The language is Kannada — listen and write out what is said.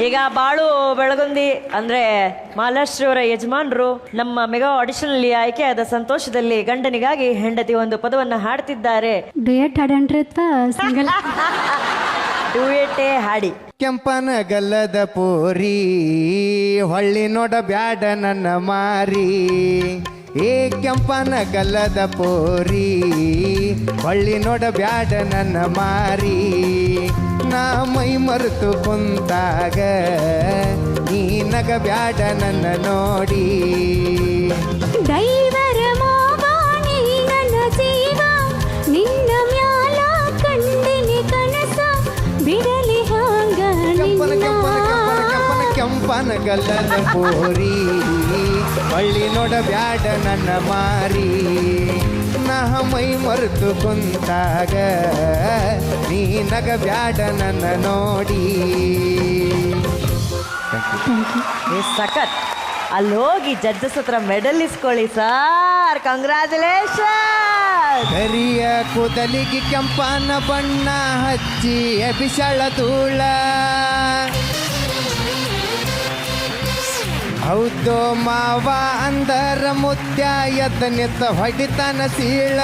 ಈಗ ಬಾಳು ಬೆಳಗುಂದಿ ಅಂದ್ರೆ ಮಹಾಲಕ್ಷ್ಮಿ ಅವರ ಯಜಮಾನರು ನಮ್ಮ ಮೆಗಾ ಆಡಿಷನ್ ಅಲ್ಲಿ ಆಯ್ಕೆಯಾದ ಸಂತೋಷದಲ್ಲಿ ಗಂಡನಿಗಾಗಿ ಹೆಂಡತಿ ಒಂದು ಪದವನ್ನ ಹಾಡ್ತಿದ್ದಾರೆ. ಡುಯೆಟ್ ಹಾಡನ್ರಿ ಅಥವಾ ಸಿಂಗಲ್? ಡುಯೆಟೇ ಹಾಡಿ. ಕೆಂಪನ ಗಲ್ಲದ ಪೋರಿ ಹೊಳ್ಳಿ ನೋಡ ಬ್ಯಾಡ ನನ್ನ ಮಾರಿ, ಏ ಕೆಂಪನ ಗಲ್ಲದ ಪೋರಿ ಹೊಳ್ಳಿ ನೋಡ ಬ್ಯಾಡ ನನ್ನ ಮಾರಿ, ನಾ ಮೈ ಮರೆತು ಕುಂತಾಗ ನೀ ನಗ ಬ್ಯಾಡ ನನ್ನ ನೋಡಿ. ದೈವರ ಮೋಗಾಣಿ ನನ್ನ ಜೀವ ನಿನ್ನ ಮ್ಯಾಲ ಕಂಡಿನಿ ಕನಸ ಬಿಡಲಿ ಹಾಂಗ ಕೆಂಪನ ಕೆಂಪನ ಕೆಂಪನ ಕೆಂಪನ ಕೆಂಪನ ಗಲ್ಲದ ಪೋರಿ ಹೊಳ್ಳಿ ನೋಡ ಬ್ಯಾಡ ನನ್ನ ಮಾರಿ, ನಾ ಮೈ ಮರೆತು ಕುಂತಾಗ ನೀ ನಗ ಬ್ಯಾಡ ನನ್ನ ನೋಡಿ. ಏ ಸಖತ್. ಅಲ್ಲಿ ಹೋಗಿ ಜಡ್ಜಸ್ ಹತ್ರ ಮೆಡಲ್ ಇಸ್ಕೊಳ್ಳಿ ಸರ್. ಕಂಗ್ರ್ಯಾಚುಲೇಷನ್. ಕರಿಯ ಕೂದಲಿಗೆ ಕೆಂಪನ ಬಣ್ಣ ಹಚ್ಚಿ ಬಿಸಳ ಧೂಳ, ಹೌದೋ ಮಾವ ಅಂದರ ಮುತ್ಯ ಎದ್ದ ನಿತ್ತ ಹೊಡಿತಾನ ಸೀಳ.